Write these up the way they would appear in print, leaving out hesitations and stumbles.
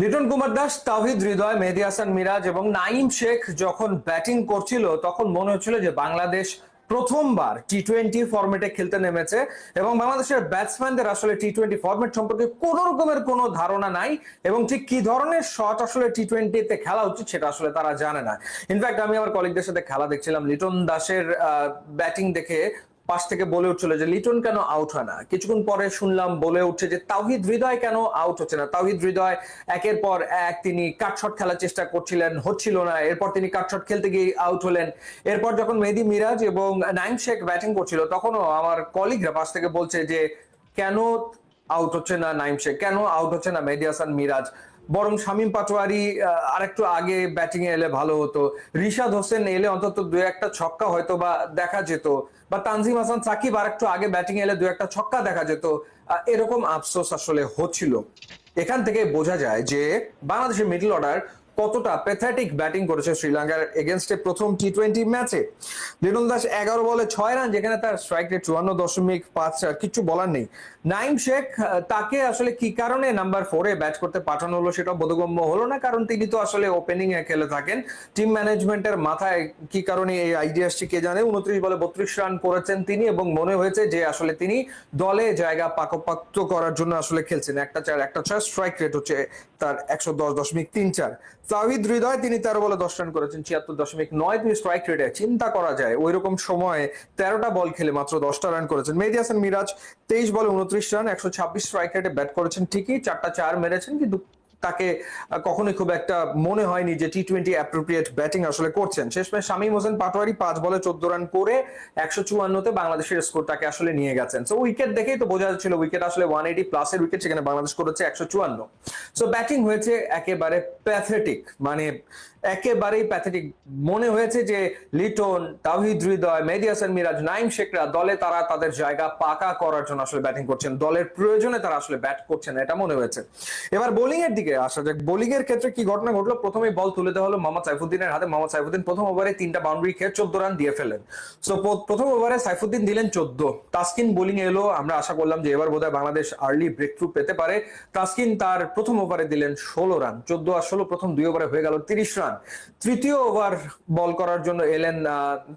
লিটন কুমার দাস, তাওহিদ হৃদয়, মেহেদী হাসান মিরাজ এবং নাইম শেখ যখন ব্যাটিং করছিল তখন মনে হচ্ছিল যে বাংলাদেশ প্রথমবার টি-20 ফরম্যাটে খেলতে নেমেছে এবং বাংলাদেশের ব্যাটসম্যানদের আসলে টি-20 ফরম্যাট সম্পর্কে কোন রকমের কোনো ধারণা নাই এবং ঠিক কি ধরনের শট আসলে টি-20 খেলা উচিত সেটা আসলে তারা জানে না। ইনফ্যাক্ট আমি আমার কলিগদের সাথে খেলা দেখছিলাম, লিটন দাসের ব্যাটিং দেখে পাশ থেকে বলে উঠছিল যে লিটন কেন আউট হয় না। কিছুক্ষণ পরে শুনলাম বলে উঠছে যে তাওহিদ হৃদয় কেন আউট হচ্ছে না। তাওহিদ হৃদয় একের পর এক তিনি কাটশট খেলার চেষ্টা করছিলেন, হচ্ছিল না। এরপর তিনি কাটশট খেলতে গিয়ে আউট হলেন। এরপর যখন মেহেদী মিরাজ এবং নাইম শেখ ব্যাটিং করছিল তখনও আমার কলিগরা পাশ থেকে বলছে যে কেন আউট হচ্ছে না নাইম শেখ, কেন আউট হচ্ছে না মেহেদী হাসান মিরাজ। বরং শামীম পাটোয়ারি আরেকটু আগে ব্যাটিং এ এলে ভালো হতো, রিশাদ হোসেন এলে অন্তত দু একটা ছক্কা হয়তো বা দেখা যেত, বা তানজিম হাসান সাকিব আরেকটু আগে ব্যাটিং এলে দু একটা ছক্কা দেখা যেত। এরকম আফসোস আসলে হচ্ছিল। এখান থেকে বোঝা যায় যে বাংলাদেশের মিডল অর্ডার কতটা প্যাথেটিক ব্যাটিং করেছে শ্রীলঙ্কার এগেনস্টে প্রথম টি-20 ম্যাচে। লিটন দাস 11 বলে 6 রান, যেখানে তার স্ট্রাইক রেট 54.5, কিছু বলার নেই। নাইম শেখ তাকে আসলে কি কারণে নাম্বার 4-এ ব্যাট করতে পাঠানো হলো সেটা বোধগম্য হলো না, কারণ তিনি তো আসলে ওপেনিং এ খেলে থাকেন। টিম ম্যানেজমেন্টের মাথায় কি কারণে এই আইডিয়া আসছে কে জানে। 29 বলে 32 রান করেছেন তিনি এবং মনে হয়েছে যে আসলে তিনি দলে জায়গা পাকাপোক্ত করার জন্য আসলে খেলছেন। একটা 4 স্ট্রাইক রেট হচ্ছে তার 110.34। তাওহিদ হৃদয় তিনি 13 বলে 10 রান করেছেন 76.92 স্ট্রাইক রেটে। চিন্তা করা যায় ওই রকম সময়ে 13টা বল খেলে মাত্র 10টা রান করেছেন। মেহেদী হাসান মিরাজ 23 বলে 29 রান 126 স্ট্রাইক রেটে ব্যাট করেছেন ঠিকই, 4টা 4 মেরেছেন, কিন্তু তাকে কখনোই খুব একটা মনে হয়নি যে টি-20 অ্যাপ্রোপ্রিয়েট ব্যাটিং আসলে করছেন। শেষমেশ শামীম হোসেন পাটোয়ারি 5 বলে 14 রান করে 154-তে বাংলাদেশের স্কোরটাকে আসলে নিয়ে গেছেন। সো উইকেট দেখেই তো বোঝা যাচ্ছিল উইকেট আসলে 180 প্লাসের উইকেট, সেখানে বাংলাদেশ করেছে 154। সো ব্যাটিং হয়েছে একেবারে প্যাথেটিক, মানে একেবারেই প্যাথেটিক। মনে হয়েছে যে লিটন, তাওহিদ হৃদয়, মেহেদী হাসান মিরাজ, নাইম শেখরা দলে তারা তাদের জায়গা পাকা করার জন্য আসলে ব্যাটিং করছেন, দলের প্রয়োজনে তারা আসলে ব্যাট করছেন, এটা মনে হয়েছে। এবার বোলিং এর দিকে আসা যাক। বোলিং এর ক্ষেত্রে কি ঘটনা ঘটলো, প্রথমে বল তুলে দেওয়া হলো মোহাম্মদ সাইফুদ্দিনের হাতে। মোহাম্মদ সাইফুদ্দিন প্রথম ওভারে 3টা বাউন্ডারি খেয়ে 14 রান দিয়ে ফেলেন। সো প্রথম ওভারে সাইফুদ্দিন দিলেন 14। তাসকিন বোলিং এলো, আমরা আশা করলাম যে এবার বোধহয় বাংলাদেশ আর্লি ব্রেক থ্রু পেতে পারে। তাসকিন তার প্রথম ওভারে দিলেন 16 রান। 14 আর 16 প্রথম 2 ওভারে হয়ে গেল 30 রান। তৃতীয় ওভার বল করার জন্য এলেন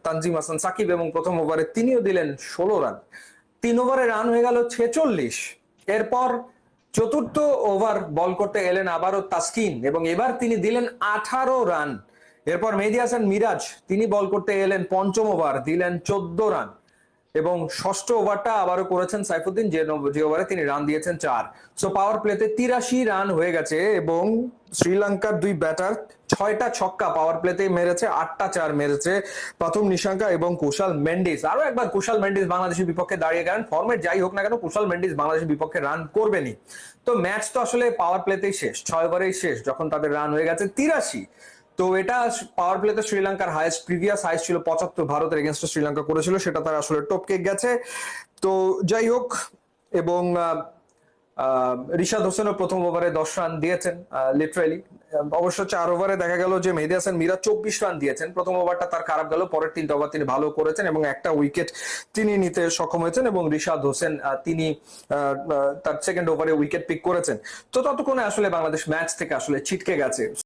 তানজিম হাসান সাকিব এবং প্রথম ওভারে তিনিও দিলেন 16 রান। 3 ওভারে রান হয়ে গেল 46। এরপর চতুর্থ ওভার বল করতে এলেন আবারও তাসকিন এবং এবার তিনি দিলেন 18 রান। এরপর মেহেদী হাসান মিরাজ তিনি বল করতে এলেন পঞ্চম ওভার, দিলেন 14 রান এবং ষষ্ঠ ওভারটা আবারও করেছেন সাইফুদ্দিন, যে ওভারে তিনি রান দিয়েছেন 4। সো পাওয়ার প্লেতে 83 রান হয়ে গেছে এবং শ্রীলঙ্কার দুই ব্যাটার 6টা ছক্কা পাওয়ার প্লেতে মেরেছে, 8টা 4 মেরেছে প্রথম নিশাঙ্কা এবং কুশাল মেন্ডিস। আরো একবার কুশাল মেন্ডিস বাংলাদেশের বিপক্ষে দাঁড়িয়ে গেলেন। ফরম্যাট যাই হোক না কেন কুশাল মেন্ডিস বাংলাদেশের বিপক্ষে রান করবেনই। তো ম্যাচ তো আসলে পাওয়ার প্লেতেই শেষ, 6 ওভারেই শেষ, যখন তাদের রান হয়ে গেছে 83। তো এটা পাওয়ার প্লেতে শ্রীলঙ্কার হাইয়েস্ট, প্রিভিয়াস হাইয়েস্ট ছিল 75, ভারতের এগেনস্টে শ্রীলঙ্কা করেছিল, সেটা তারা আসলে টপকে গেছে। তো যাই হোক, এবং রিশাদ হোসেনও প্রথম ওভারে 10 রান দিয়েছেন লিটারালি। অবশ্য 4 ওভারে দেখা গেল যে মেহেদী হাসান মিরাজ 24 রান দিয়েছেন। প্রথম ওভারটা তার খারাপ গেল, পরের 3টা ওভার তিনি ভালো করেছেন এবং একটা উইকেট তিনি নিতে সক্ষম হয়েছেন এবং রিশাদ হোসেন তিনি তার সেকেন্ড ওভারে উইকেট পিক করেছেন। তো ততক্ষণে আসলে বাংলাদেশ ম্যাচ থেকে আসলে ছিটকে গেছে।